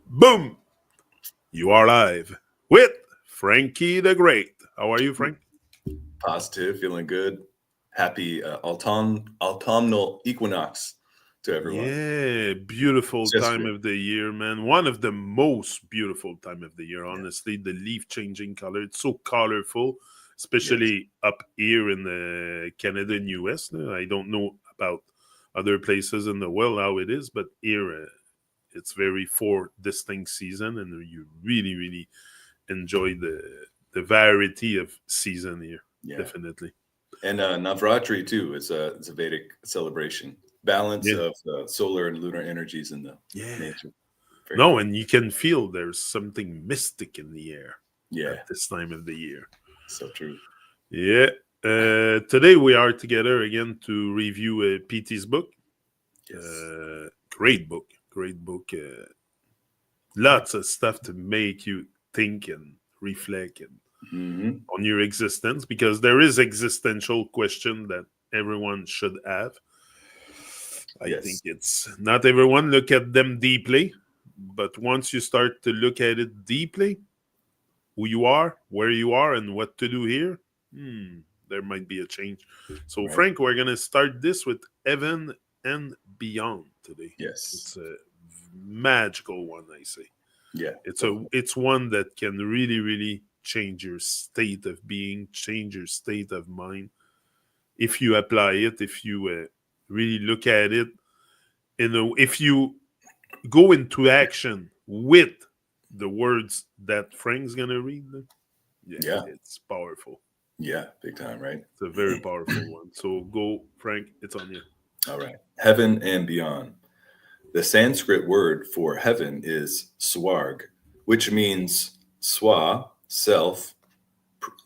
Boom! You are live with Frankie the Great. How are you, Frank? Positive, feeling good. Happy autumnal equinox to everyone. Yeah, beautiful time of the year, man. One of the most beautiful time of the year, honestly. The leaf changing color. It's so colorful, especially up here in the Canada and US. I don't know about other places in the world how it is, but here it's very four distinct season, and you really, really enjoy the variety of season here. Yeah. Definitely. And Navratri too is it's a Vedic celebration. Balance of solar and lunar energies in the nature. Very cool. And you can feel there's something mystic in the air at this time of the year. So true. Yeah. Today we are together again to review PT's book. Yes. Great book. Lots of stuff to make you think and reflect on your existence, because there is existential question that everyone should have. I think it's not everyone look at them deeply, but once you start to look at it deeply, who you are, where you are, and what to do here, there might be a change. So, Frank, we're going to start this with Heaven and Beyond today. Yes. It's a magical one, I say. Yeah. It's one that can really, really change your state of being, change your state of mind. If you apply it, if you really look at it, if you go into action with the words that Frank's going to read, it's powerful. Yeah, big time, right? It's a very powerful one. So go, Frank, it's on you. All right. Heaven and Beyond. The Sanskrit word for heaven is swarg, which means swa, self,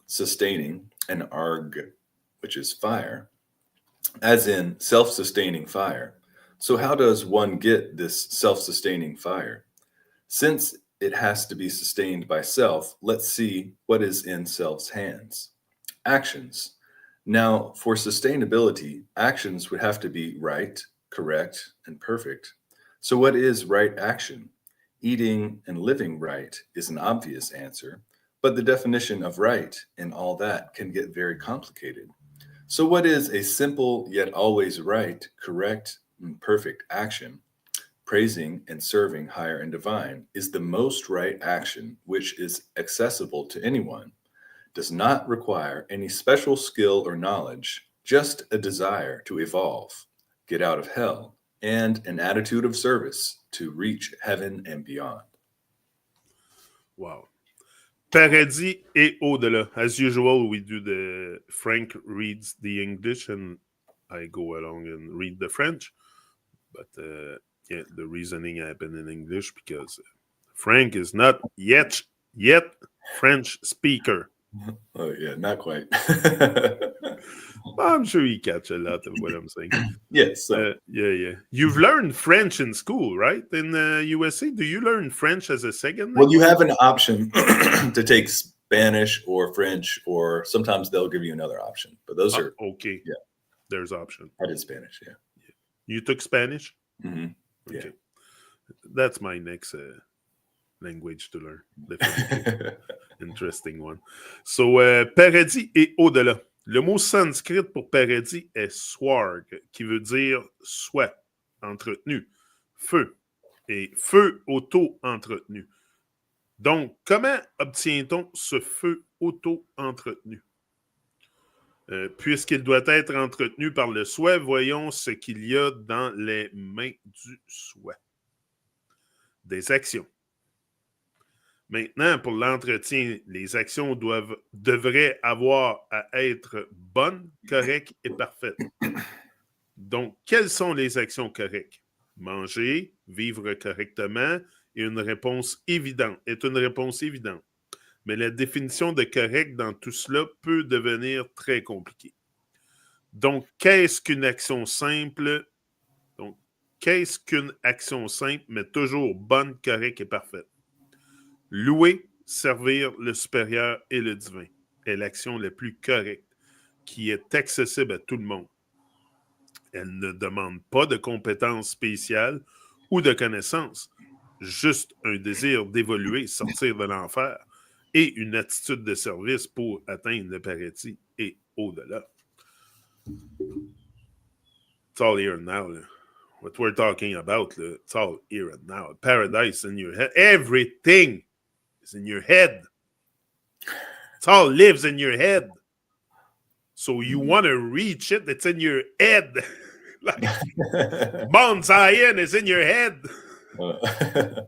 sustaining, and arg, which is fire, as in self-sustaining fire. So how does one get this self-sustaining fire? Since it has to be sustained by self, let's see what is in self's hands. Actions. Now, for sustainability, actions would have to be right, correct, and perfect. So what is right action? Eating and living right is an obvious answer, but the definition of right and all that can get very complicated. So what is a simple yet always right, correct, and perfect action? Praising and serving higher and divine is the most right action, which is accessible to anyone, does not require any special skill or knowledge, just a desire to evolve, get out of hell, and an attitude of service to reach heaven and beyond. Wow. Paradis et au-delà. As usual, we do Frank reads the English and I go along and read the French. But the reasoning happened in English because Frank is not yet French speaker. Oh, yeah, not quite. I'm sure you catch a lot of what I'm saying. Yes. Yeah. You've learned French in school, right? In the USA, do you learn French as a second language? Well, you have an option to take Spanish or French, or sometimes they'll give you another option. But those are okay. Yeah, there's option. I did Spanish. Yeah. You took Spanish? Mm-hmm. Yeah. Okay. That's my next language to learn. Interesting one. So, paradis et au-delà. Le mot sanskrit pour paradis est swarg, qui veut dire soi, entretenu, feu, et feu auto-entretenu. Donc, comment obtient-on ce feu auto-entretenu? Puisqu'il doit être entretenu par le soi, voyons ce qu'il y a dans les mains du soi. Des actions. Maintenant, pour l'entretien, les actions devraient avoir à être bonnes, correctes et parfaites. Donc, quelles sont les actions correctes? Manger, vivre correctement est une réponse évidente. Mais la définition de correct dans tout cela peut devenir très compliquée. Donc, qu'est-ce qu'une action simple? Donc, qu'est-ce qu'une action simple, mais toujours bonne, correcte et parfaite? Louer, servir le supérieur et le divin est l'action la plus correcte, qui est accessible à tout le monde. Elle ne demande pas de compétences spéciales ou de connaissance, juste un désir d'évoluer, sortir de l'enfer, et une attitude de service pour atteindre le paradis et au-delà. It's all here and now. Là. What we're talking about, là, it's all here and now. Paradise in your head. Everything is in your head. It all lives in your head. So you want to reach it, it's in your head. Like Mount Zion is in your head.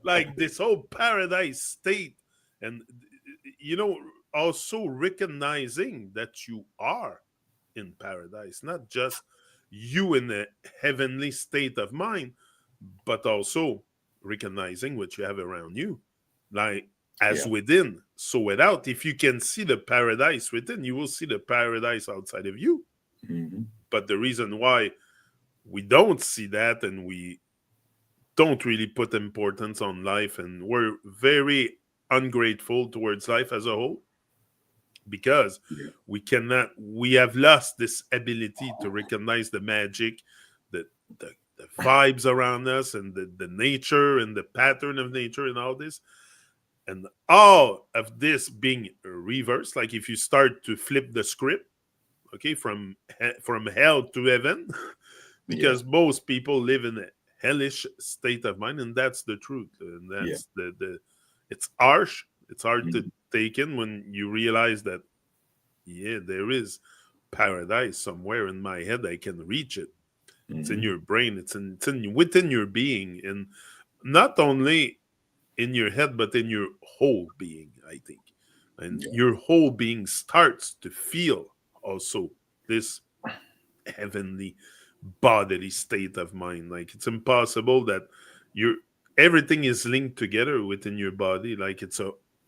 Like this whole paradise state. And, also recognizing that you are in paradise, not just you in a heavenly state of mind, but also recognizing what you have around you. Like, as within, so without. If you can see the paradise within, you will see the paradise outside of you. Mm-hmm. But the reason why we don't see that and we don't really put importance on life and we're very ungrateful towards life as a whole, because we have lost this ability to recognize the magic, the vibes around us, and the nature and the pattern of nature and all this. And all of this being reversed, like if you start to flip the script, okay, from hell to heaven, because most people live in a hellish state of mind, and that's the truth. And that's it's harsh. It's hard to take in when you realize that, there is paradise somewhere in my head. I can reach it. It's in your brain. It's within your being, and not only in your head, but in your whole being, I think. And your whole being starts to feel also this heavenly bodily state of mind. Like, it's impossible that everything is linked together within your body. Like,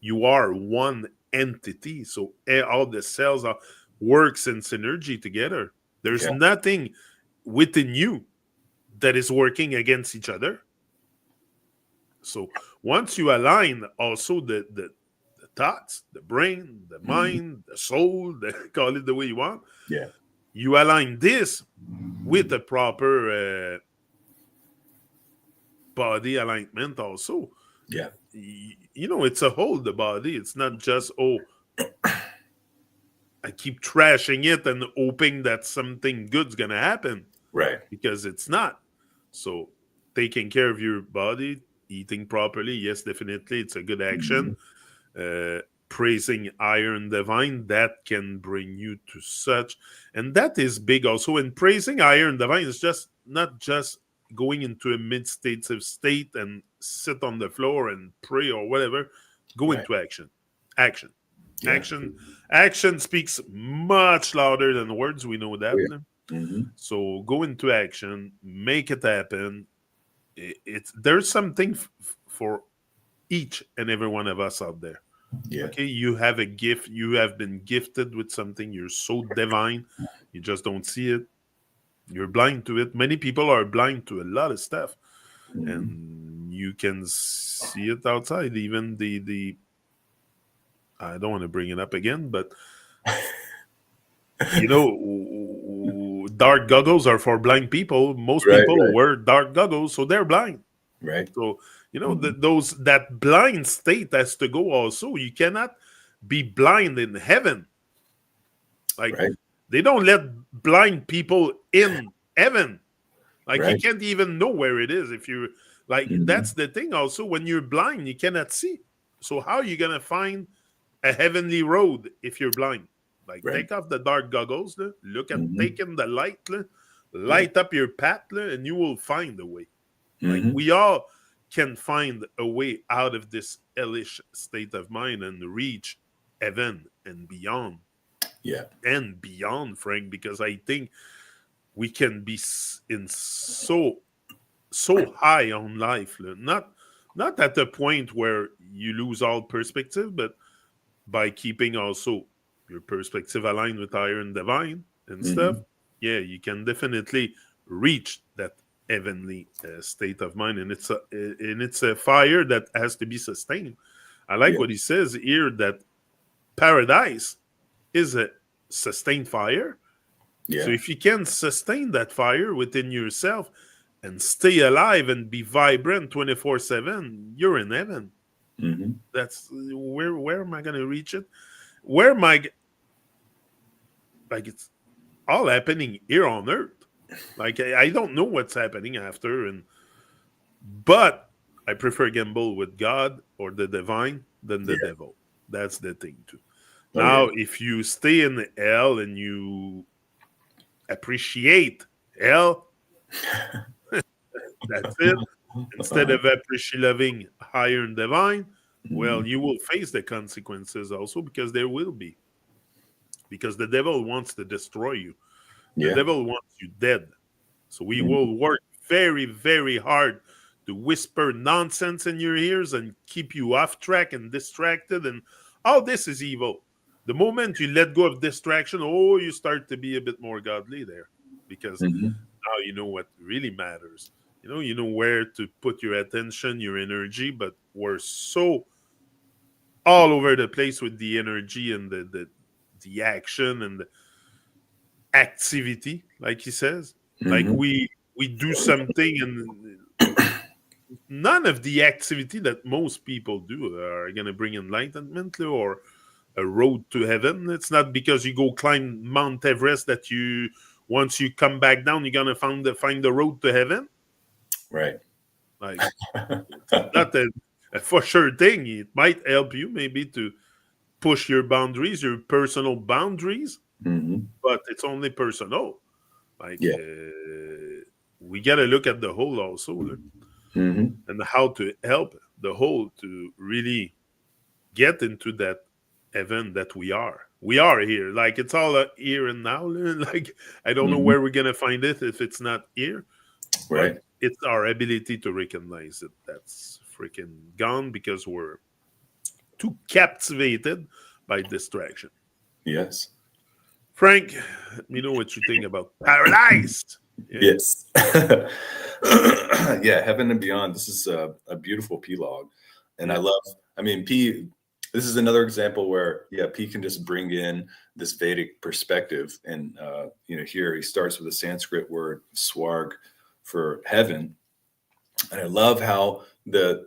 you are one entity. So all the cells works in synergy together. There's nothing within you that is working against each other. So once you align also the thoughts, the brain, the mind, the soul, call it the way you want, you align this with a proper body alignment also. It's a whole, the body. It's not just, I keep trashing it and hoping that something good's going to happen. Right. Because it's not. So taking care of your body, eating properly, yes, definitely, it's a good action. Praising Iron Divine, that can bring you to such, and that is big also. And praising Iron Divine is just not just going into a meditative state and sit on the floor and pray or whatever. Go into action. Action speaks much louder than words. We know that. So go into action, make it happen. There's something for each and every one of us out there. Okay, you have a gift. You have been gifted with something. You're so divine. You just don't see it. You're blind to it. Many people are blind to a lot of stuff, and you can see it outside. Even the I don't want to bring it up again, but dark goggles are for blind people. Most people wear dark goggles, so they're blind. Right. So, that blind state has to go also. You cannot be blind in heaven. Like, they don't let blind people in heaven. Like, you can't even know where it is if you're, like, that's the thing also. When you're blind, you cannot see. So how are you going to find a heavenly road if you're blind? Like, take off the dark goggles, look at taking the light up your path, and you will find a way. Like, we all can find a way out of this hellish state of mind and reach heaven and beyond. And beyond, Frank, because I think we can be in so high on life, not at the point where you lose all perspective, but by keeping also your perspective aligned with Iron Divine and stuff, you can definitely reach that heavenly state of mind, and it's a fire that has to be sustained. I like what he says here, that paradise is a sustained fire. So if you can sustain that fire within yourself, and stay alive and be vibrant 24/7, you're in heaven. Mm-hmm. That's where am I going to reach it? Where am I? Like, it's all happening here on Earth. Like, I don't know what's happening after, but I prefer gamble with God or the divine than the Yeah. devil. That's the thing too. Oh, Now, yeah. if you stay in hell and you appreciate hell, that's it. Instead of loving higher and divine, well, Mhm. you will face the consequences also, because there will be. Because the devil wants to destroy you. The Yeah. devil wants you dead. So we Mhm. will work very, very hard to whisper nonsense in your ears and keep you off track and distracted. And all this is evil. The moment you let go of distraction, oh, you start to be a bit more godly there, because Mhm. now you know what really matters. You know where to put your attention, your energy, but we're so all over the place with the energy and the action and the activity, like he says. Like Mhm. we do something, and none of the activity that most people do are going to bring enlightenment or a road to heaven. It's not because you go climb Mount Everest that you, once you come back down, you're going to find the road to heaven. Right. Like, it's not a for sure thing. It might help you maybe to push your boundaries, your personal boundaries, Mhm. but it's only personal. Like, Yeah. we got to look at the whole also, Mhm. and how to help the whole to really get into that heaven that we are. We are here. Like, it's all here and now. Like, I don't know Mhm. where we're going to find it if it's not here, but Right. it's our ability to recognize it that's freaking gone, because we're too captivated by distraction. Yes. Frank, let me know what you think about Paralyzed. Yeah. Yes. Yeah, Heaven and Beyond. This is a beautiful P-log. And I Yeah. love, I mean, P, this is another example where, yeah, P can just bring in this Vedic perspective. And, here he starts with a Sanskrit word, swarg, for heaven. And I love how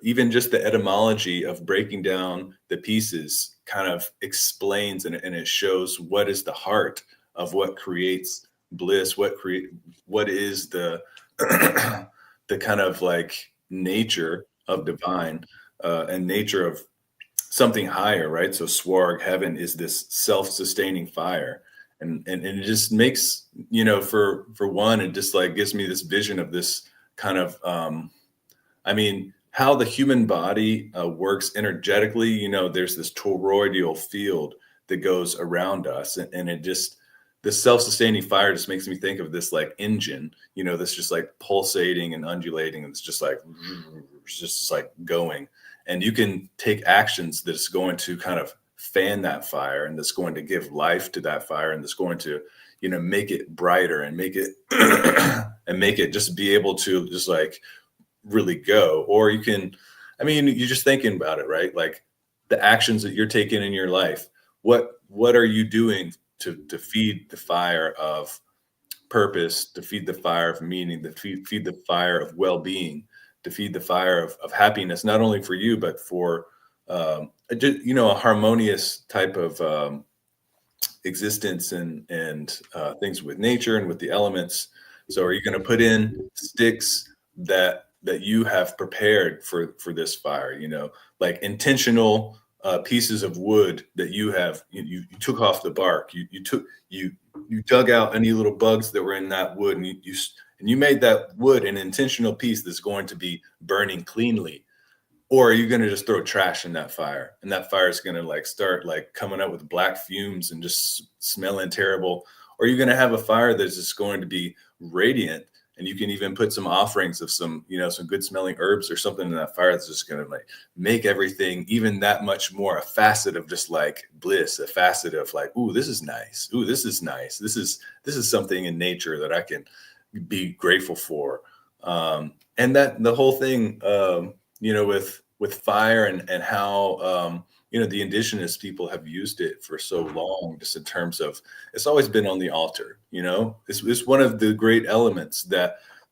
even just the etymology of breaking down the pieces kind of explains and it shows what is the heart of what creates bliss, what is the the kind of like nature of divine and nature of something higher, right? So swarg, heaven, is this self-sustaining fire. And it just makes, for one, it just like gives me this vision of this kind of how the human body works energetically. There's this toroidal field that goes around us, and it just, this self-sustaining fire just makes me think of this like engine, that's just like pulsating and undulating, and it's just like going. And you can take actions that's going to kind of fan that fire, and that's going to give life to that fire, and that's going to, make it brighter and make it and make it just be able to just like really go. Or you can, you're just thinking about it, right? Like the actions that you're taking in your life, what are you doing to feed the fire of purpose, to feed the fire of meaning, to feed the fire of well-being, to feed the fire of happiness, not only for you but for a harmonious type of existence and things with nature and with the elements. So are you going to put in sticks that you have prepared for this fire, like intentional pieces of wood that you took off the bark, you dug out any little bugs that were in that wood, and you made that wood an intentional piece that's going to be burning cleanly? Or are you going to just throw trash in that fire, and that fire is going to like start like coming up with black fumes and just smelling terrible? Or are you going to have a fire that's just going to be radiant, and you can even put some offerings of some good smelling herbs or something in that fire that's just going to like make everything even that much more a facet of just like bliss, a facet of like, ooh, this is nice. Ooh, this is nice. This is something in nature that I can be grateful for. And that the whole thing, with fire and how the indigenous people have used it for so long, just in terms of, it's always been on the altar. It's one of the great elements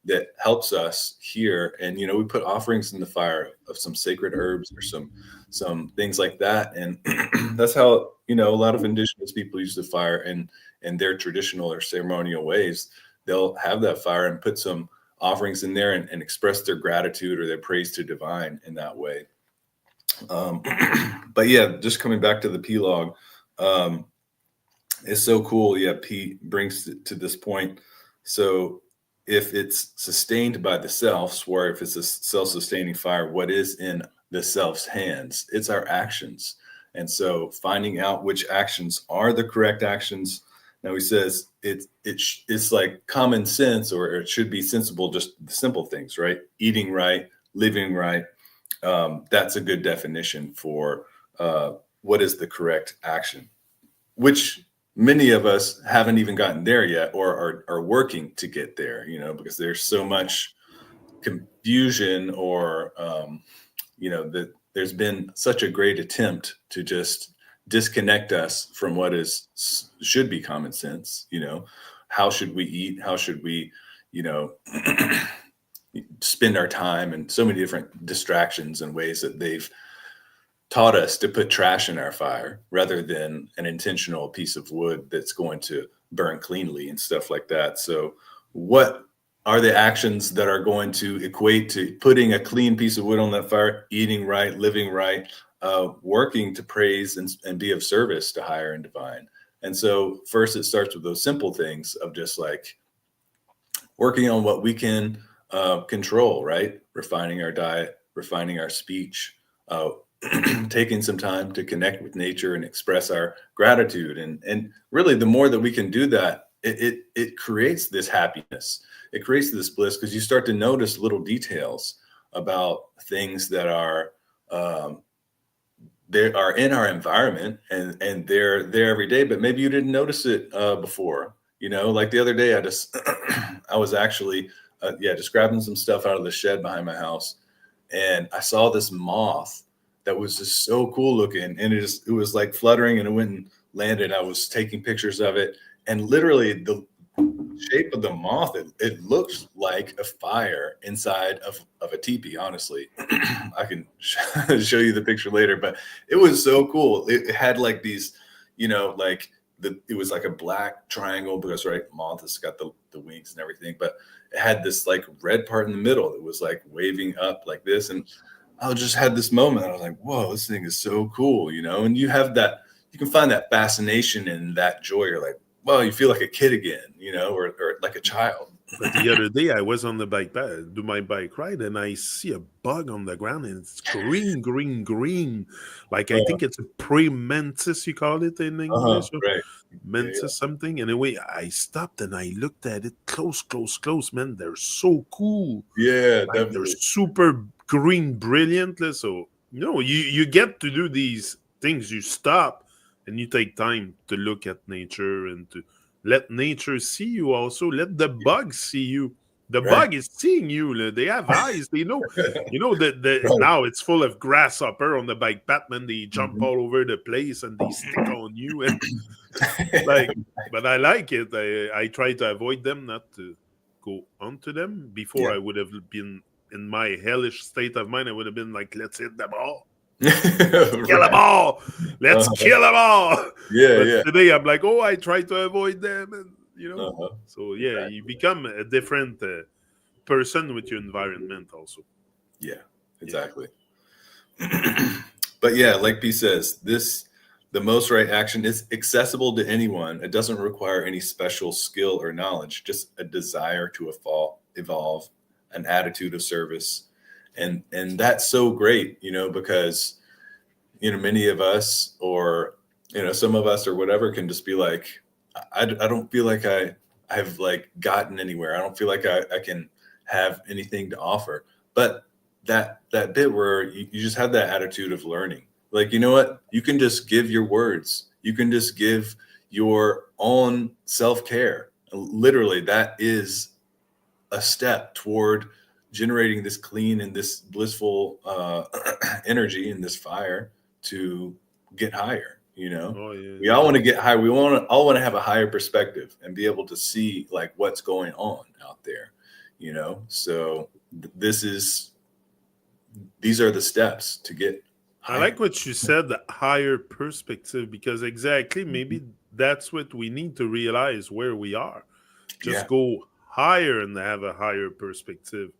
that helps us here. And, we put offerings in the fire of some sacred herbs or some things like that. And that's how, a lot of indigenous people use the fire in their traditional or ceremonial ways. They'll have that fire and put some offerings in there and express their gratitude or their praise to divine in that way. But yeah, just coming back to the P log, it's so cool. Yeah, P brings it to this point. So if it's sustained by the self, or if it's a self-sustaining fire, what is in the self's hands? It's our actions. And so finding out which actions are the correct actions. Now he says it's like common sense, or it should be sensible, just the simple things, right? Eating right, living right. That's a good definition for what is the correct action, which many of us haven't even gotten there yet, or are working to get there, because there's so much confusion, or, that there's been such a great attempt to just disconnect us from what should be common sense. How should we eat? How should we, spend our time, and so many different distractions and ways that they've taught us to put trash in our fire rather than an intentional piece of wood that's going to burn cleanly and stuff like that. So what are the actions that are going to equate to putting a clean piece of wood on that fire? Eating right, living right, working to praise and be of service to higher and divine. And so first it starts with those simple things of just like working on what we can control, right? Refining our diet, refining our speech, taking some time to connect with nature and express our gratitude. And really, the more that we can do that, it creates this happiness. It creates this bliss, because you start to notice little details about things that are they are in our environment, and they're there every day, but maybe you didn't notice it before. Like the other day, I was actually just grabbing some stuff out of the shed behind my house, and I saw this moth that was just so cool looking, and it was like fluttering, and it went and landed. I was taking pictures of it, and literally the shape of the moth, it looks like a fire inside of a teepee. Honestly, I can show you the picture later, but it was so cool. It had like these, like it was like a black triangle, because moth has got the wings and everything, but it had this like red part in the middle that was like waving up like this. And I just had this moment. I was like, whoa, this thing is so cool, and you can find that fascination and that joy. You're like, well, you feel like a kid again, or like a child. But the other day, I was on the do my bike ride, and I see a bug on the ground, and it's green, green, green. Like, I think it's a pre-mantis, you call it in English. Right. Mantis something. Anyway, I stopped and I looked at it close, man. They're so cool. Yeah, Like, definitely. they're super green, brilliant. So, you get to do these things. You stop and you take time to look at nature and to let nature see you also. Let the bugs see you. The bug is seeing you. They have eyes. They know. Now it's full of grasshopper on the bike path, man. They jump all over the place and they stick on you. And but I like it. I try to avoid them, not to go onto them. Before, I would have been in my hellish state of mind. I would have been like, let's hit them all. Kill them all. Let's kill them all. But today I'm like, I try to avoid them, and So exactly. You become a different person with your environment also. Yeah, exactly. But yeah, like P says, the most right action is accessible to anyone. It doesn't require any special skill or knowledge, just a desire to evolve, an attitude of service. And that's so great, because, many of us, or, some of us or whatever, can just be like, I don't feel like I've like gotten anywhere. I don't feel like I can have anything to offer. But that bit where you just have that attitude of learning, like, you know what, you can just give your words. You can just give your own self-care. Literally, that is a step toward generating this clean and this blissful energy and this fire to get higher. We all want to get higher. We all want to have a higher perspective and be able to see like what's going on out there. you know? So these are the steps to get higher. I like what you said, the higher perspective, because exactly, maybe that's what we need to realize where we are. Just go higher and have a higher perspective.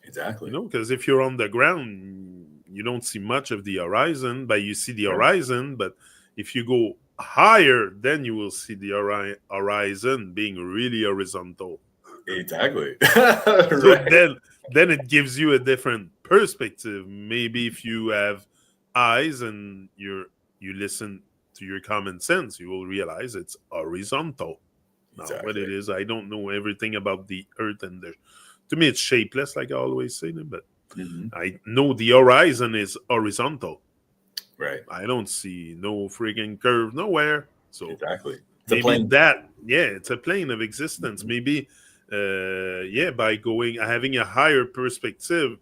Exactly. You know, because if you're on the ground, you don't see much of the horizon, but you see the horizon. But if you go higher, then you will see the horizon being really horizontal. Exactly. So then it gives you a different perspective. Maybe if you have eyes and you listen to your common sense, you will realize it's horizontal. Now, what it is, I don't know everything about the earth, and to me, it's shapeless, like I always say, but I know the horizon is horizontal. Right. I don't see no freaking curve nowhere. So exactly. It's maybe a plane. it's a plane of existence. Maybe, by having a higher perspective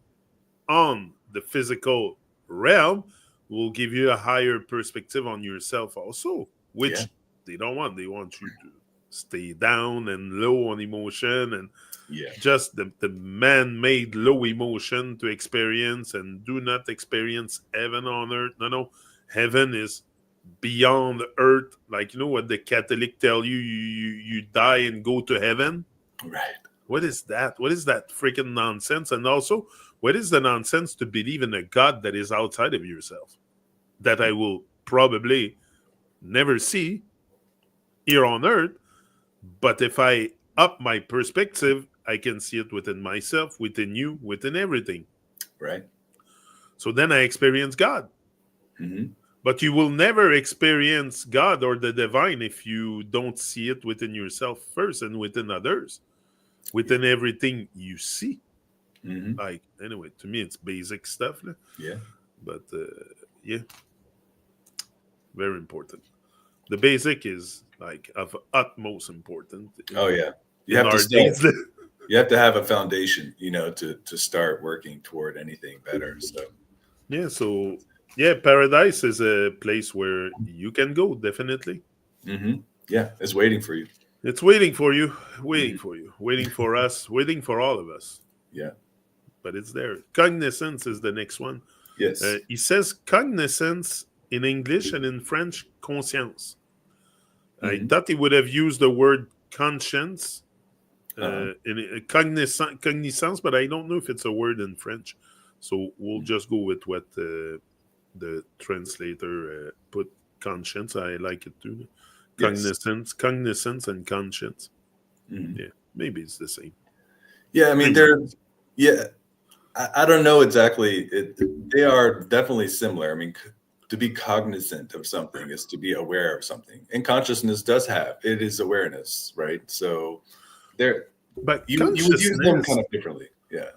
on the physical realm will give you a higher perspective on yourself also, which they don't want. They want you to stay down and low on emotion and just the man-made low emotion to experience, and do not experience heaven on earth. No. Heaven is beyond earth. Like, you know what the Catholic tell you? You die and go to heaven. Right. What is that? What is that freaking nonsense? And also, what is the nonsense to believe in a God that is outside of yourself, that I will probably never see here on earth? But if I up my perspective, I can see it within myself, within you, within everything. Right. So then I experience God. Mm-hmm. But you will never experience God or the divine if you don't see it within yourself first and within others, within everything you see. Mm-hmm. Like, anyway, to me, it's basic stuff. Yeah. But, very important. The basic is, like, of utmost importance. Oh, yeah. You in have our to start. days. You have to have a foundation, you know, to start working toward anything better. So paradise is a place where you can go, definitely. Yeah, it's waiting for you. It's waiting for you, waiting for us, waiting for all of us. Yeah. But it's there. Cognizance is the next one. Yes. He says cognizance in English and in French, conscience. I thought he would have used the word conscience in cognizance, but I don't know if it's a word in French. So we'll just go with what the translator put, conscience. I like it too. Cognizance and conscience. Yeah, maybe it's the same. Yeah, I mean, I don't know exactly. They are definitely similar. I mean, to be cognizant of something is to be aware of something. And consciousness it is awareness, right? So but you would use them kind of differently. Yeah.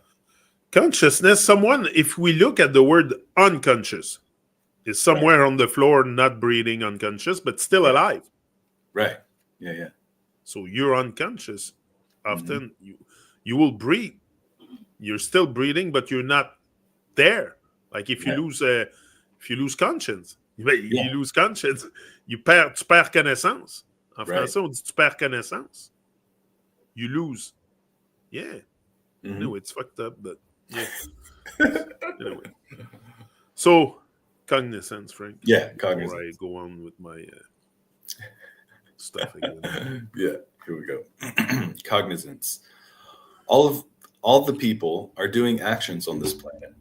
Consciousness, if we look at the word unconscious, is somewhere on the floor, not breathing, unconscious, but still alive. Right. Yeah. So you're unconscious. Often you will breathe. You're still breathing, but you're not there. Like if you lose conscience, you lose conscience. Tu perds connaissance. En français, on dit tu perds connaissance. You lose. Yeah. No, it's fucked up, but yeah. Anyway. So, cognizance, Frank. Yeah, cognizance. Before I go on with my stuff again. Yeah, here we go. Cognizance. All the people are doing actions on this planet,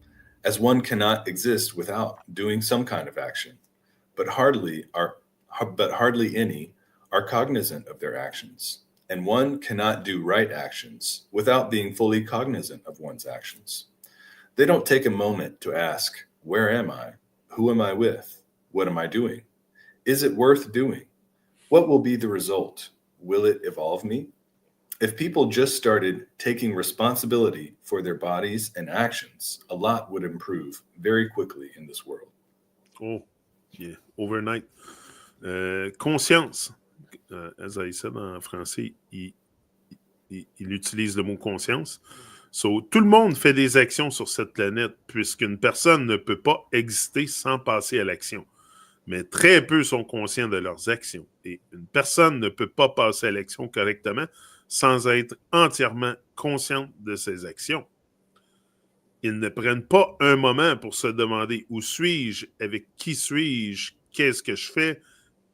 as one cannot exist without doing some kind of action. But hardly any are cognizant of their actions, and one cannot do right actions without being fully cognizant of one's actions. They don't take a moment to ask, where am I? Who am I with? What am I doing? Is it worth doing? What will be the result? Will it evolve me? If people just started taking responsibility for their bodies and actions, a lot would improve very quickly in this world. Oh, yeah, overnight. Conscience. As I said en français, il utilise le mot conscience. So, tout le monde fait des actions sur cette planète, puisqu'une personne ne peut pas exister sans passer à l'action. Mais très peu sont conscients de leurs actions. Et une personne ne peut pas passer à l'action correctement sans être entièrement conscients de ses actions. Ils ne prennent pas un moment pour se demander où suis-je, avec qui suis-je, qu'est-ce que je fais,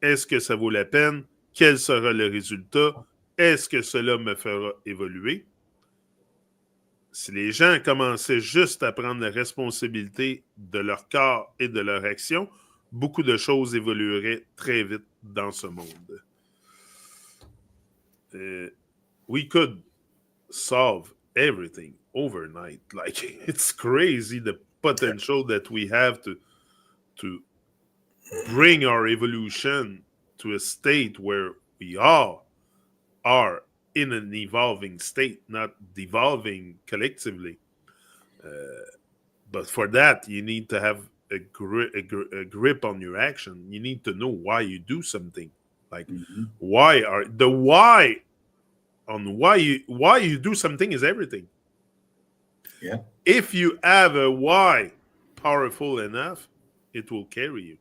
est-ce que ça vaut la peine, quel sera le résultat, est-ce que cela me fera évoluer. Si les gens commençaient juste à prendre la responsabilité de leur corps et de leur action, beaucoup de choses évolueraient très vite dans ce monde. We could solve everything overnight. Like, it's crazy the potential that we have to bring our evolution to a state where we all are in an evolving state, not devolving collectively. But for that, you need to have a grip on your action. You need to know why you do something. Like, why you do something is everything. Yeah. If you have a why powerful enough, it will carry you.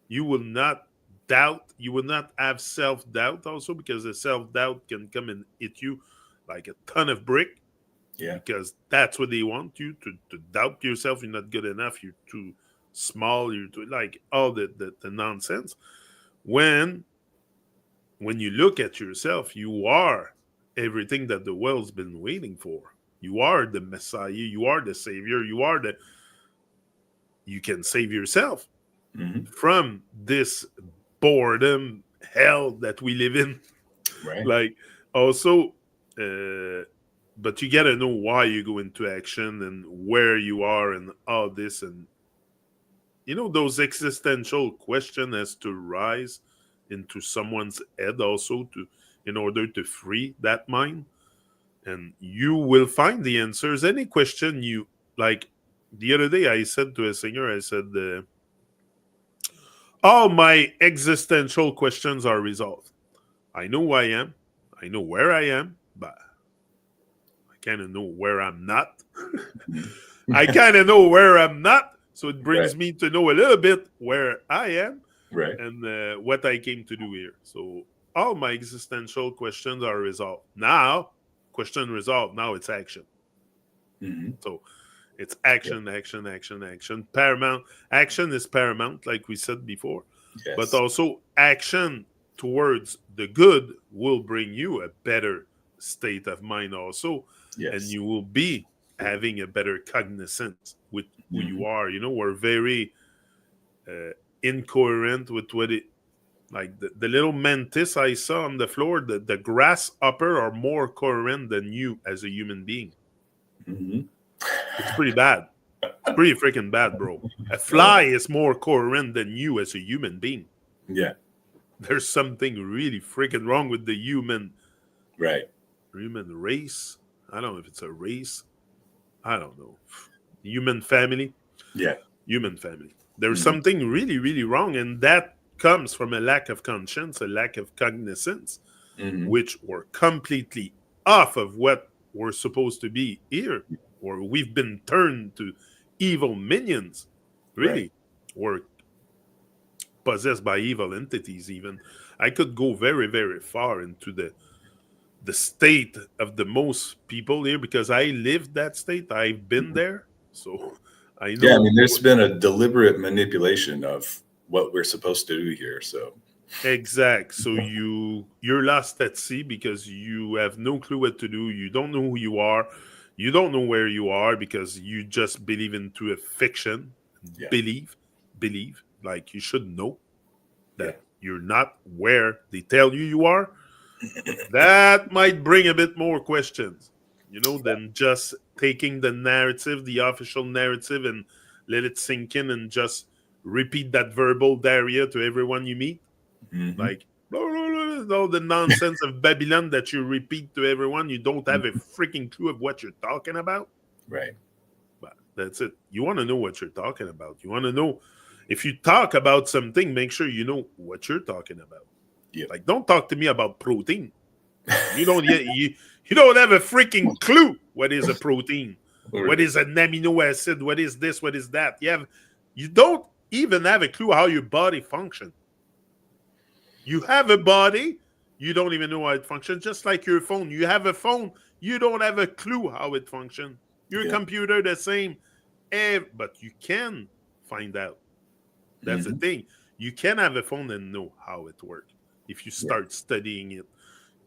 You will not doubt. You will not have self-doubt also, because the self-doubt can come and hit you like a ton of brick. Yeah. Because that's what they want you to doubt yourself. You're not good enough. You're too small. You're too, like, all the nonsense. When you look at yourself, you are everything that the world's been waiting for. You are the Messiah. You are the Savior. You can save yourself from this boredom hell that we live in. Right. Like, also, but you gotta know why you go into action and where you are and all this, and those existential questions has to rise into someone's head also in order to free that mind. And you will find the answers. Any question you like. The other day I said to a singer, I said, all my existential questions are resolved. I know who I am. I know where I am, but I kind of know where I'm not. I kind of know where I'm not. So it brings me to know a little bit where I am and what I came to do here. So all my existential questions are resolved. Now, question resolved. Now it's action. So it's action, action. Paramount. Action is paramount, like we said before. Yes. But also action towards the good will bring you a better state of mind also. Yes. And you will be having a better cognizance with who you are. We're very incoherent with what it, like the little mantis I saw on the floor, the grasshopper are more coherent than you as a human being. It's pretty bad. It's pretty freaking bad, bro. A fly is more coherent than you as a human being. Yeah. There's something really freaking wrong with the human race. I don't know if it's a race. I don't know. Human family. Yeah. Human family. There's something really, really wrong, and that comes from a lack of conscience, a lack of cognizance, which we're completely off of what we're supposed to be here, or we've been turned to evil minions. Really. We're possessed by evil entities even. I could go very, very far into the state of the most people here because I lived that state. I've been there. So I know. Yeah, I mean, there's been a deliberate manipulation of what we're supposed to do here. So exact. So you're lost at sea because you have no clue what to do. You don't know who you are. You don't know where you are because you just believe into a fiction. Yeah. Believe. Like you should know that you're not where they tell you are. That might bring a bit more questions, than just taking the narrative, the official narrative, and let it sink in and just repeat that verbal diarrhea to everyone you meet. Like, all the nonsense of Babylon that you repeat to everyone. You don't have a freaking clue of what you're talking about. Right. But that's it. You want to know what you're talking about. You want to know, if you talk about something, make sure you know what you're talking about. Yeah. Like, don't talk to me about protein. You don't you don't have a freaking clue what is a protein, what is an amino acid, what is this, what is that. You don't even have a clue how your body functions. You have a body, You don't even know how it functions. Just like your phone. You have a phone. You don't have a clue how it functions. Your computer, the same. But you can find out. That's the thing. You can have a phone and know how it works if you start studying it.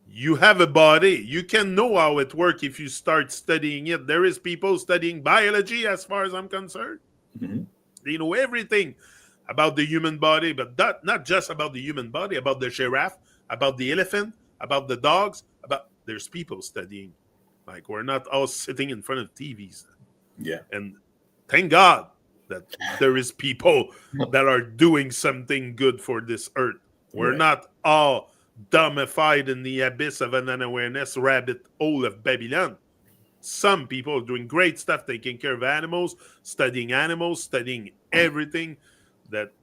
You have a body. You can know how it works if you start studying it. There is people studying biology as far as I'm concerned. They know everything about the human body, but not just about the human body, about the giraffe, about the elephant, about the dogs, there's people studying. Like, we're not all sitting in front of TVs. Yeah. And thank God that there is people that are doing something good for this earth. We're not all dumbified in the abyss of an unawareness rabbit hole of Babylon. Some people are doing great stuff, taking care of animals, studying everything. But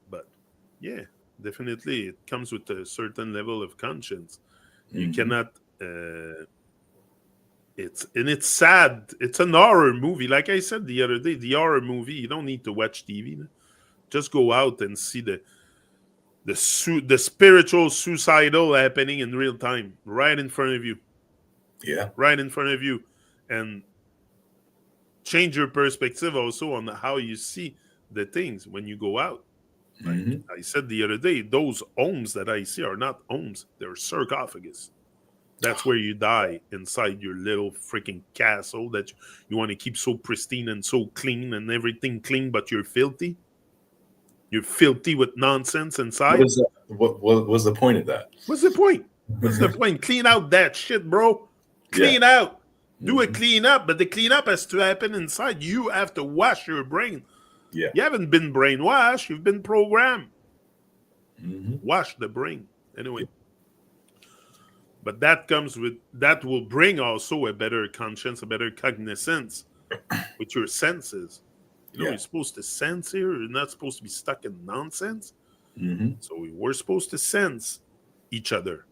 yeah, definitely it comes with a certain level of conscience. You cannot. It's sad. It's an horror movie. Like I said the other day, the horror movie. You don't need to watch TV. Just go out and see the spiritual suicidal happening in real time, right in front of you. Yeah. Right in front of you, and change your perspective also on how you see the things when you go out. Like I said the other day, those homes that I see are not homes; they're sarcophagus. That's where you die inside your little freaking castle that you want to keep so pristine and so clean and everything clean, but you're filthy. You're filthy with nonsense inside. What was the point of that? What's the point? What's the point? Clean out that shit, bro. Clean out. Do a clean up, but the cleanup has to happen inside. You have to wash your brain. Yeah. You haven't been brainwashed. You've been programmed. Wash the brain. Anyway. But that will bring also a better conscience, a better cognizance with your senses. You're supposed to sense here. You're not supposed to be stuck in nonsense. So we're supposed to sense each other.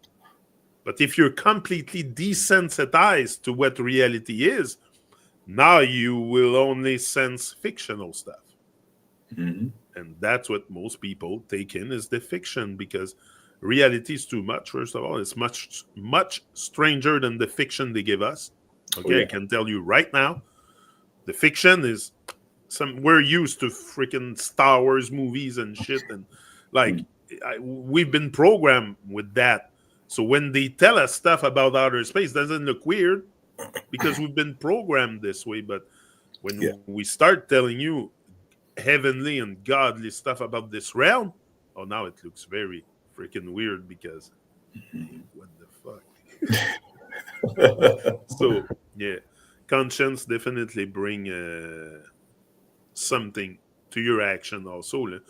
But if you're completely desensitized to what reality is, now you will only sense fictional stuff. And that's what most people take in is the fiction, because reality is too much. First of all, it's much, much stranger than the fiction they give us. Okay, I can tell you right now, the fiction is we're used to freaking Star Wars movies and shit, and we've been programmed with that. So when they tell us stuff about outer space, it doesn't look weird because we've been programmed this way. But when we start telling you heavenly and godly stuff about this realm, now it looks very freaking weird because what the fuck? So yeah, conscience definitely bring something to your action. Also,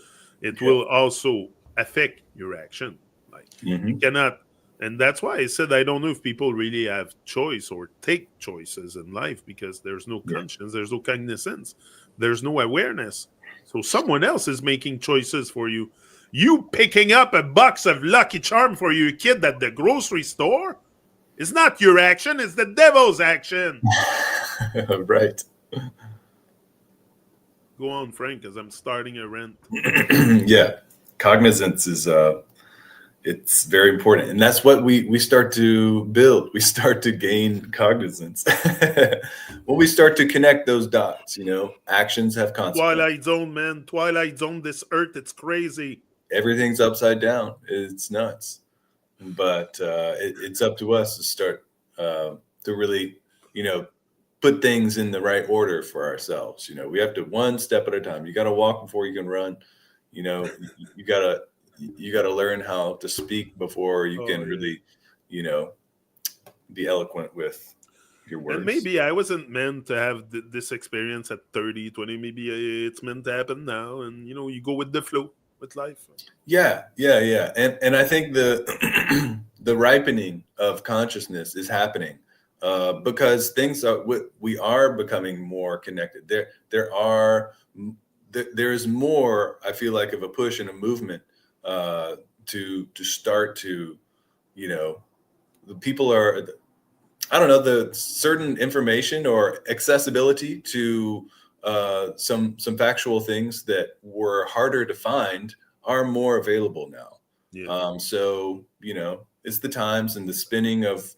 it will also affect your action. Like you cannot, and that's why I said I don't know if people really have choice or take choices in life, because there's no conscience, there's no cognizance, there's no awareness. So someone else is making choices for you. You picking up a box of Lucky Charm for your kid at the grocery store is not your action, it's the devil's action. Right. Go on, Frank, because I'm starting a rant. Yeah. Cognizance is it's very important. And that's what we start to build. We start to gain cognizance. When we start to connect those dots, actions have consequences. Twilight Zone, man. Twilight Zone, this earth, it's crazy. Everything's upside down. It's nuts. But it's up to us to start to really, put things in the right order for ourselves. We have to one step at a time. You got to walk before you can run. You got to learn how to speak before you can really, be eloquent with your words. And maybe I wasn't meant to have this experience at 30, 20. Maybe it's meant to happen now. And, you go with the flow with life. Yeah. And I think the the ripening of consciousness is happening because we are becoming more connected. There's more, I feel like, of a push and a movement to start to, the people are, I don't know, the certain information or accessibility to some factual things that were harder to find are more available now. Yeah. So, it's the times, and the spinning of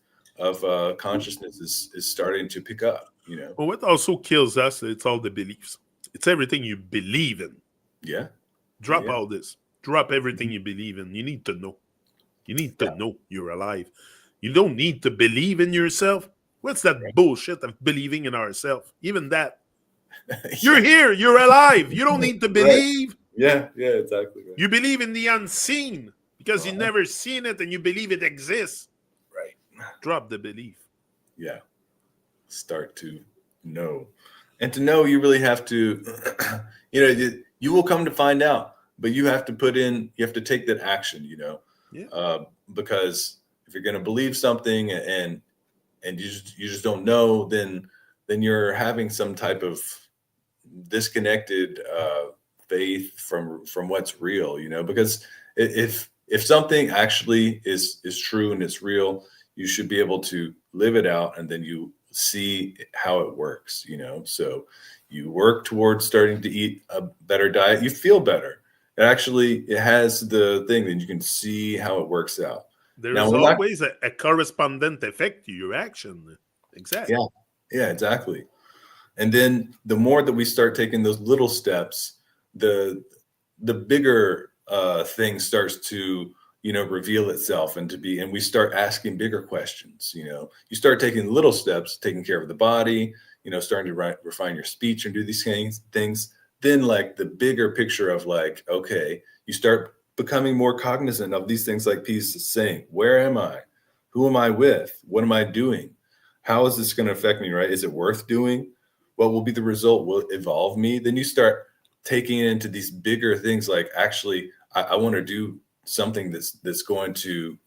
consciousness is starting to pick up. Well, what also kills us, it's all the beliefs. It's everything you believe in. Yeah. Drop Yeah. all this. Drop everything you believe in. You need to know. You need to know you're alive. You don't need to believe in yourself. What's that bullshit of believing in ourselves? Even that. You're here. You're alive. You don't need to believe. Right. Yeah, exactly. Right. You believe in the unseen because you never seen it and you believe it exists. Right. Drop the belief. Yeah. Start to know. And to know, you really have to, you will come to find out, but you have to take that action, because if you're going to believe something and you just don't know, then you're having some type of disconnected faith from what's real, because if something actually is true and it's real, you should be able to live it out, and then you see how it works, so you work towards starting to eat a better diet, you feel better. It has the thing that you can see how it works out. There is always a correspondent effect to your action. Exactly. Yeah, exactly. And then the more that we start taking those little steps, the bigger thing starts to reveal itself, and we start asking bigger questions. You start taking little steps, taking care of the body, starting to refine your speech and do these things. Then like the bigger picture of like, okay, you start becoming more cognizant of these things, like Peace is saying, where am I? Who am I with? What am I doing? How is this going to affect me, right? Is it worth doing? What will be the result? Will it evolve me? Then you start taking it into these bigger things, like actually, I want to do something that's going to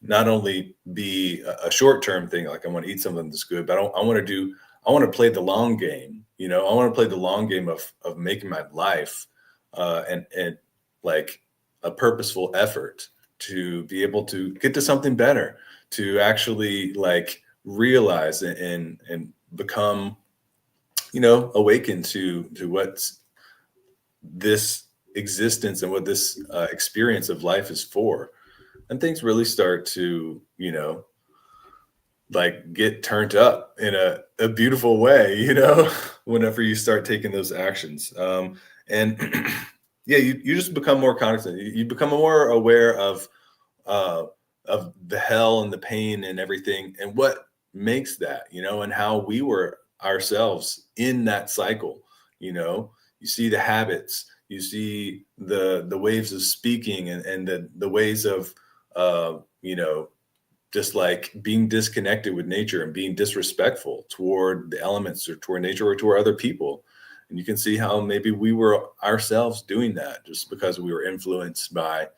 not only be a short-term thing, like I want to eat something that's good, but I want to play the long game. I want to play the long game of making my life and like a purposeful effort to be able to get to something better, to actually like realize and become, awakened to what's this existence and what this experience of life is for. And things really start to, like get turned up in a beautiful way, whenever you start taking those actions. And yeah, you just become more cognizant. You become more aware of the hell and the pain and everything, and what makes that, and how we were ourselves in that cycle. You see the habits, you see the ways of speaking, and the ways of just like being disconnected with nature and being disrespectful toward the elements or toward nature or toward other people. And you can see how maybe we were ourselves doing that just because we were influenced by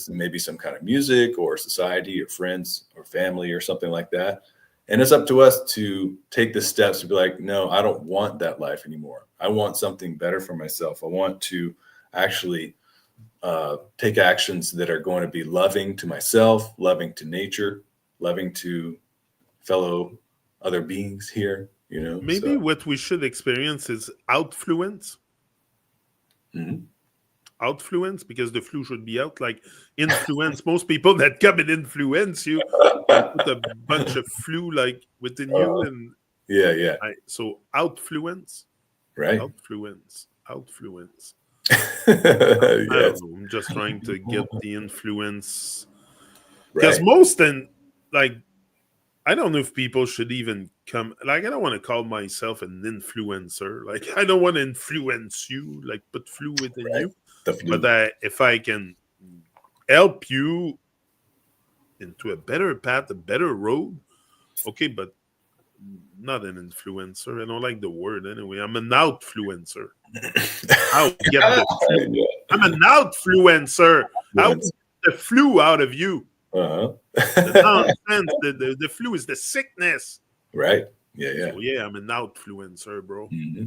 maybe some kind of music or society or friends or family or something like that. And it's up to us to take the steps to be like, no, I don't want that life anymore. I want something better for myself. I want to actually take actions that are going to be loving to myself, loving to nature, loving to fellow other beings here, Maybe what we should experience is outfluence. Mm-hmm. Outfluence, because the flu should be out. Like influence, most people that come and influence you put a bunch of flu like within you, and so outfluence, right? Outfluence. Yes. I don't know. I'm just trying to get the influence, because Right. most like, I don't know if people should even come. Like, I don't want to call myself an influencer. Like, I don't want to influence you. Like, put flu within you. But if I can help you into a better path, a better road, okay. But not an influencer. I don't like the word anyway. I'm an outfluencer. I'll get the flu. Yeah. I'm an outfluencer. I'll get the flu out of you. Uh-huh. The nonsense, the flu is the sickness. Right. Yeah. So yeah, I'm an outfluencer, bro. Mm-hmm.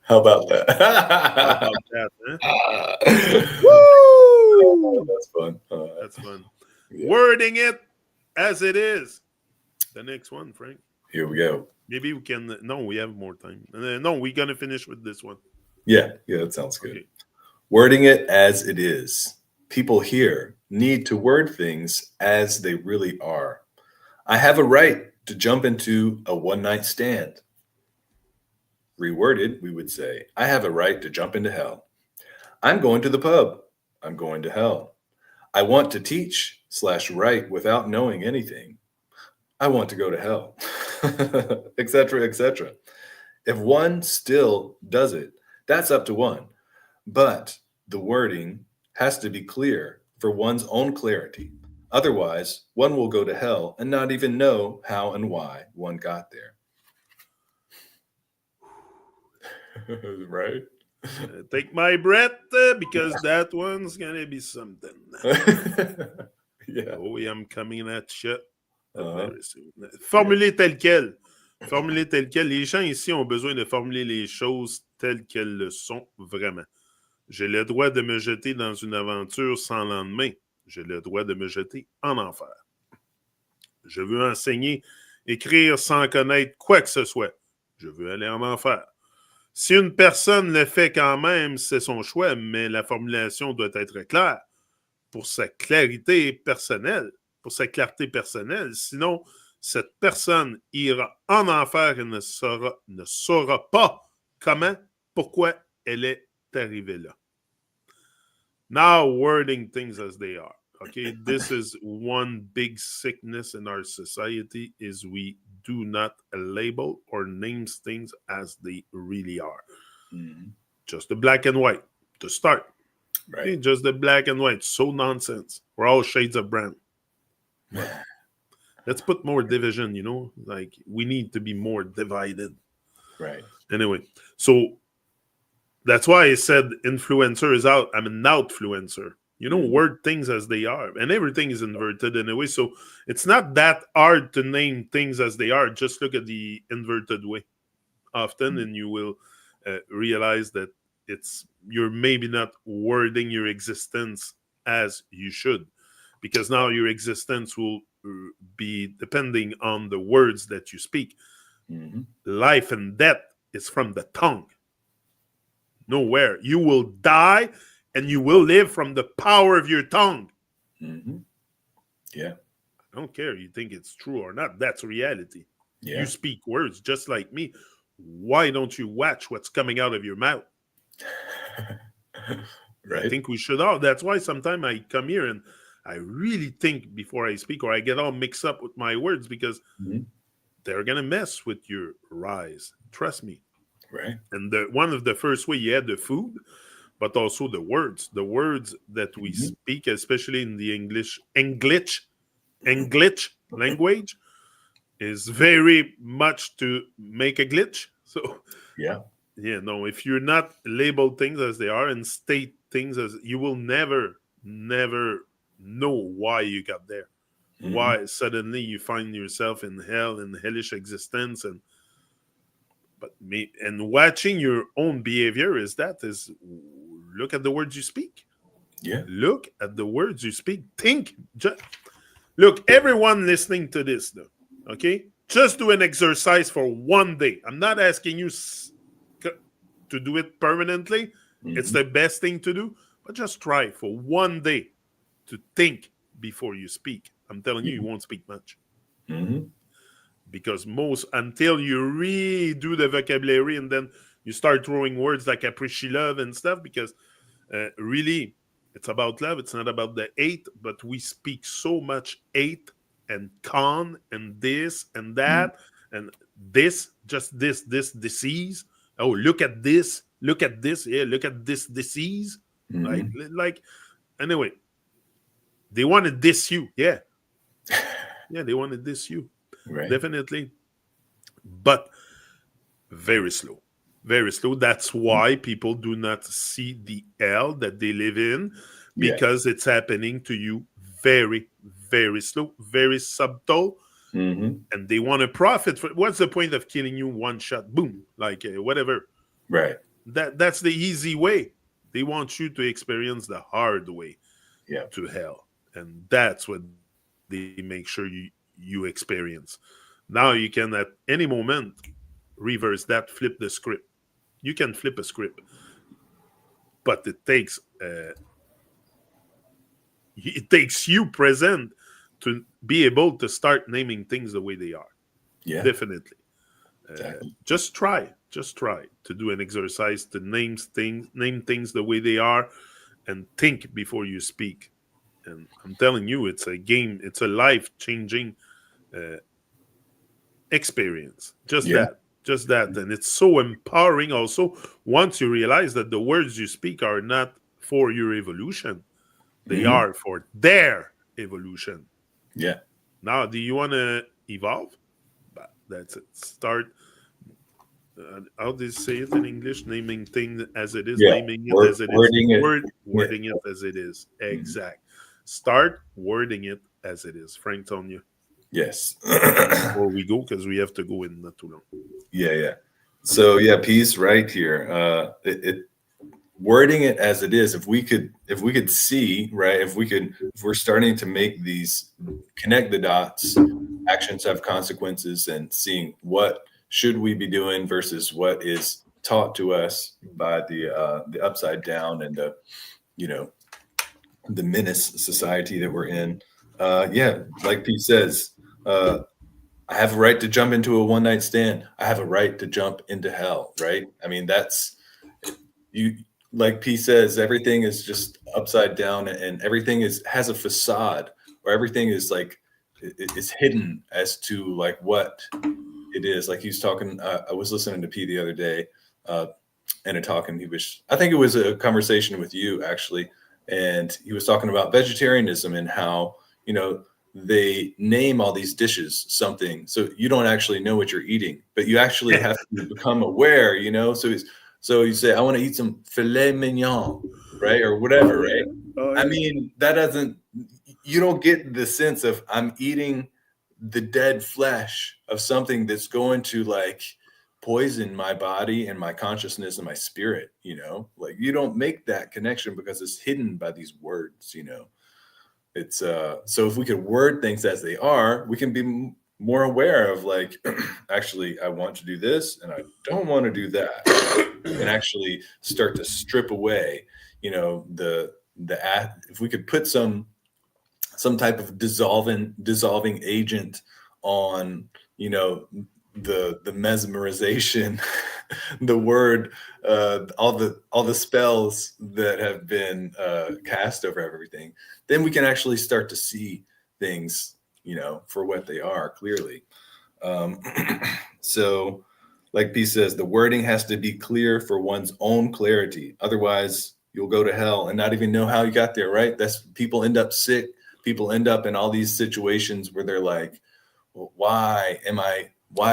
How about that? How about that, huh? Woo! That's fun. That's fun. Yeah. Wording it as it is. The next one, Frank. Here we go. Maybe we can. No, we have more time. No, we're gonna finish with this one. Yeah, that sounds good. Okay. Wording it as it is. People here need to word things as they really are. I have a right to jump into a one-night stand. Reworded, we would say, I have a right to jump into hell. I'm going to the pub. I'm going to hell. I want to teach/write without knowing anything. I want to go to hell, etc., etc. If one still does it, that's up to one. But the wording has to be clear for one's own clarity. Otherwise, one will go to hell and not even know how and why one got there. Right? Take my breath because that one's gonna be something. Yeah. Oh, oui, I'm coming at you. Uh-huh. Formuler tel quel. Formuler tel quel. Les gens ici ont besoin de formuler les choses telles qu'elles le sont vraiment. J'ai le droit de me jeter dans une aventure sans lendemain. J'ai le droit de me jeter en enfer. Je veux enseigner, écrire sans connaître quoi que ce soit. Je veux aller en enfer. Si une personne le fait quand même, c'est son choix, mais la formulation doit être claire pour sa clarité personnelle, Sinon, cette personne ira en enfer et ne saura pas comment, pourquoi elle est arrivée là. Now, wording things as they are. Okay, this is one big sickness in our society is we do not label or name things as they really are. Mm-hmm. Just the black and white to start. Right. Okay, just the black and white. So nonsense. We're all shades of brown. But let's put more division, like we need to be more divided. Right. Anyway, so that's why I said influencer is out. I'm an outfluencer. Word things as they are. And everything is inverted anyway. So it's not that hard to name things as they are. Just look at the inverted way often and you will realize that you're maybe not wording your existence as you should. Because now your existence will be depending on the words that you speak. Mm-hmm. Life and death is from the tongue. Nowhere. You will die and you will live from the power of your tongue. Mm-hmm. Yeah. I don't care. You think it's true or not. That's reality. Yeah. You speak words just like me. Why don't you watch what's coming out of your mouth? Right. I think we should all. That's why sometimes I come here and I really think before I speak, or I get all mixed up with my words because they're going to mess with your rise. Trust me. Right. And one of the first way you had the food, but also the words that we speak, especially in the English language, is very much to make a glitch. So if you're not label things as they are and state things as, you will never know why you got there. Why suddenly you find yourself in hell, in hellish existence, and watching your own behavior is look at the words you speak. Yeah. Look at the words you speak. Think. Look, everyone listening to this, though, okay? Just do an exercise for one day. I'm not asking you to do it permanently. It's the best thing to do. But just try for one day to think before you speak. I'm telling you won't speak much. Mm-hmm. Because until you redo the vocabulary and then you start throwing words like appreciate love and stuff, because really it's about love. It's not about the hate, but we speak so much hate and con and this and that and this disease. Oh, look at this. Yeah, look at this disease. Like, anyway, they want to diss you. Yeah. Yeah, they want to diss you. Right. Definitely. But very slow. Very slow. That's why people do not see the hell that they live in, because it's happening to you very, very slow, very subtle. And they want to profit. What's the point of killing you one shot? Boom. Like whatever. Right. That's the easy way. They want you to experience the hard way to hell. And that's what they make sure you experience. Now you can at any moment reverse that, flip the script. You can flip a script, but it takes it takes you present to be able to start naming things the way they are. Yeah. Definitely. Exactly. Just try to do an exercise to name things the way they are, and think before you speak. And I'm telling you, it's a game. It's a life-changing experience. Yeah. Just that, and it's so empowering. Also, once you realize that the words you speak are not for your evolution, they Hmm. are for their evolution. Yeah. Now, do you want to evolve? That's it. Start. How do you say it in English? Naming thing as it is, Yeah. naming it as it is, Wording it. Yeah. wording it as it is. Mhm. Exact. Start wording it as it is. Frank, on you Yes. before we go, because we have to go in not too long. Yeah. So yeah, piece right here. Wording it as it is. If we could see, right, if we're starting to make these, connect the dots, actions have consequences, and seeing what should we be doing versus what is taught to us by the upside down and the, you know, the menace society that we're in. Yeah, like Pete says, I have a right to jump into a one night stand. I have a right to jump into hell, right? I mean, that's, you, like P says, everything is just upside down, and everything has a facade, or everything is like, it's hidden as to like what it is. Like he was talking, I was listening to P the other day, and a talk, and I think it was a conversation with you actually, and he was talking about vegetarianism and how, they name all these dishes something, so you don't actually know what you're eating, but you actually have to become aware, so you say, I want to eat some filet mignon, right? Or whatever, right? I mean, you don't get the sense of, I'm eating the dead flesh of something that's going to like poison my body and my consciousness and my spirit, like you don't make that connection because it's hidden by these words, it's so if we could word things as they are, we can be more aware of like, actually, I want to do this and I don't want to do that, and actually start to strip away, if we could put some type of dissolving agent on, the mesmerization, the word, all the spells that have been cast over everything, then we can actually start to see things, for what they are clearly. So like P says, the wording has to be clear for one's own clarity. Otherwise, you'll go to hell and not even know how you got there, right? People end up sick. People end up in all these situations where they're like, well, why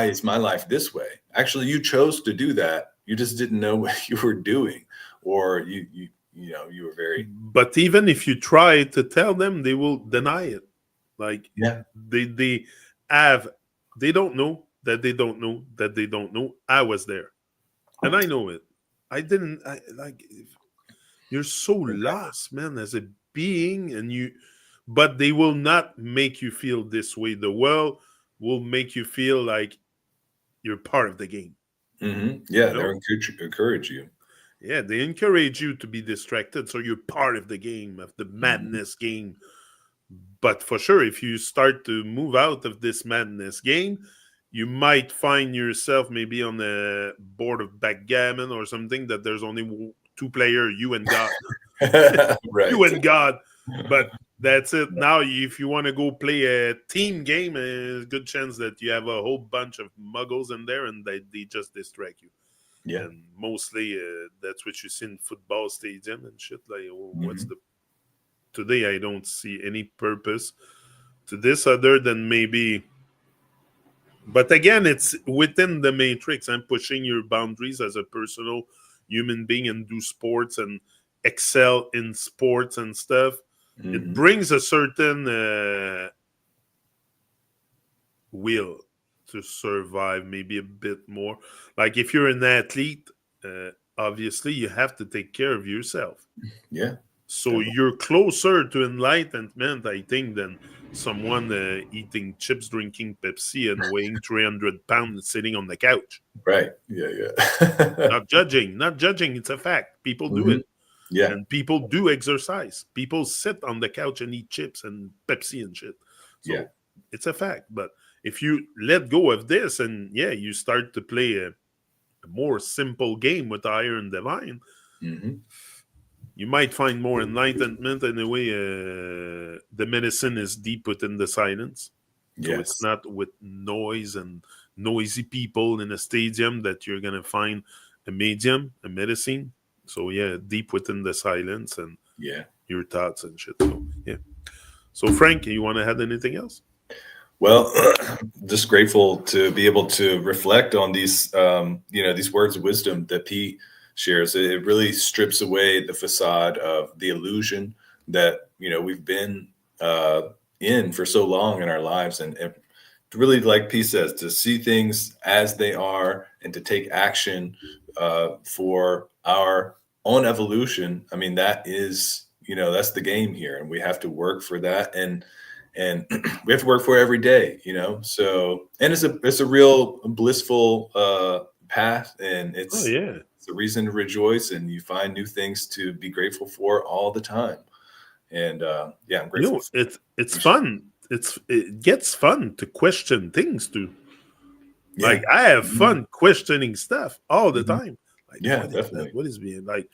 is my life this way? Actually, you chose to do that. You just didn't know what you were doing, or you were very. But even if you try to tell them, they will deny it. Like, Yeah. they don't know that they don't know that they don't know. I was there, and I know it. I didn't. You're so lost, man, as a being, but they will not make you feel this way. The world will make you feel like you're part of the game. Mm-hmm. Yeah, You know? they'll encourage you. Yeah, they encourage you to be distracted, so you're part of the game, of the madness game. But for sure, if you start to move out of this madness game, you might find yourself maybe on a board of backgammon or something that there's only two players, you and God. Right. You and God. But that's it. Now, if you want to go play a team game, there's a good chance that you have a whole bunch of muggles in there and they just distract you. Yeah. And mostly that's what you see in football stadium and shit. Like, what's the... Today I don't see any purpose to this other than maybe... But again, it's within the matrix. I'm pushing your boundaries as a personal human being and do sports and excel in sports and stuff. It brings a certain will to survive, maybe a bit more. Like if you're an athlete, obviously you have to take care of yourself. Yeah. So you're closer to enlightenment, I think, than someone eating chips, drinking Pepsi, and weighing 300 pounds sitting on the couch. Right. Yeah. Not judging. It's a fact. People do it. Yeah. And people do exercise. People sit on the couch and eat chips and Pepsi and shit. So Yeah. it's a fact. But if you let go of this and you start to play a more simple game with higher and divine, you might find more enlightenment. In a way, the medicine is deep within the silence. So Yes. it's not with noise and noisy people in a stadium that you're going to find a medium, a medicine. So deep within the silence and your thoughts and shit. So So Frank, you want to add anything else? Well, just grateful to be able to reflect on these, these words of wisdom that Pete shares. It really strips away the facade of the illusion that, we've been in for so long in our lives. And really, like Pete says, to see things as they are and to take action for our own evolution. I mean, that is, that's the game here. And we have to work for that. And we have to work for it every day, So, and it's a real blissful path, and it's a reason to rejoice, and you find new things to be grateful for all the time. And I'm grateful. It's fun. It gets fun to question things too. Yeah. Like I have fun questioning stuff all the time. Like, definitely. What is being like?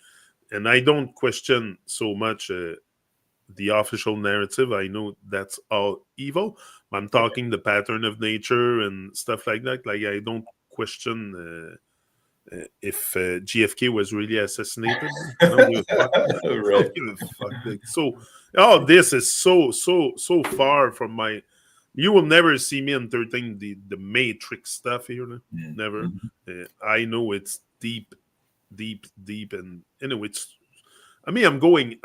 And I don't question so much the official narrative. I know that's all evil. I'm talking the pattern of nature and stuff like that. Like I don't question if GFK was really assassinated. I don't give a fuck. I don't give a fuck. Like, so this is so far from my. You will never see me entertain the Matrix stuff here. Never. I know it's deep, and anyway, it's. I mean, I'm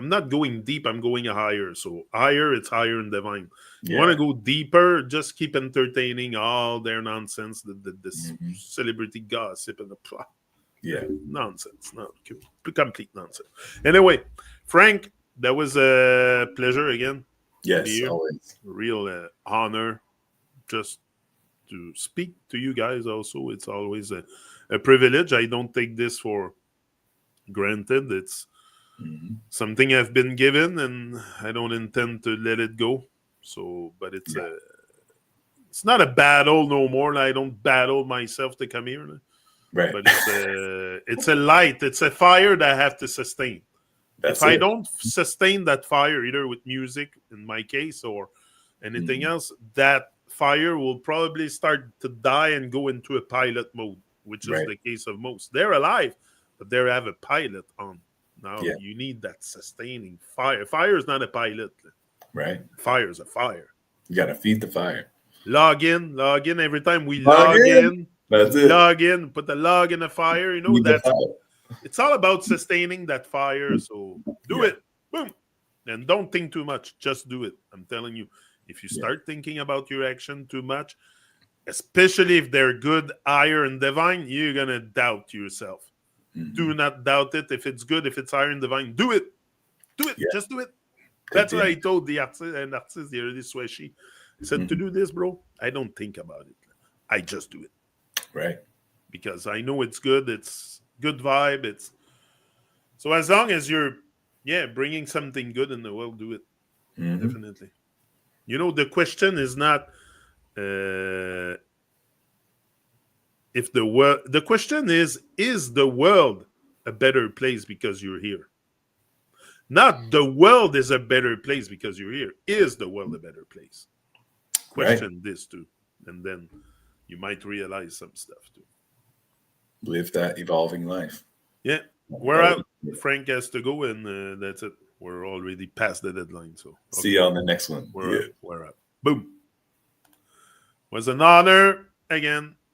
not going deep, I'm going higher. So higher, it's higher and divine. You want to go deeper, just keep entertaining all their nonsense, this celebrity gossip and nonsense. No, complete nonsense. Anyway, Frank, that was a pleasure again. Yes, always. Real honor just to speak to you guys also. It's always a privilege. I don't take this for granted. It's something I've been given, and I don't intend to let it go. So, but it's not a battle no more. I don't battle myself to come here. Right. But it's a light. It's a fire that I have to sustain. If I don't sustain that fire, either with music, in my case, or anything else, that fire will probably start to die and go into a pilot mode, which is the case of most. They're alive, but they have a pilot on. Now you need that sustaining fire. Fire is not a pilot. Right. Fire is a fire. You got to feed the fire. Log in. Every time we log in. That's it. Log in. Put the log in the fire. It's all about sustaining that fire. So do it. Boom. And don't think too much. Just do it. I'm telling you. If you start thinking about your action too much, especially if they're good, higher, and divine, you're going to doubt yourself. Do not doubt it. If it's good, if it's higher and divine, do it. Do it. Just do it. That's what I told the artist the other day, Swashi. I said, to do this, bro, I don't think about it. I just do it. Right. Because I know it's good. It's good vibe. So as long as you're, bringing something good in the world, do it. Definitely. The question is not if the world. The question is the world a better place because you're here? Not the world is a better place because you're here. Is the world a better place? Question this too, and then you might realize some stuff too. Live that evolving life. Yeah, we're out. Frank has to go, and that's it. We're already past the deadline. So see you on the next one. We're up. Boom. Was an honor again.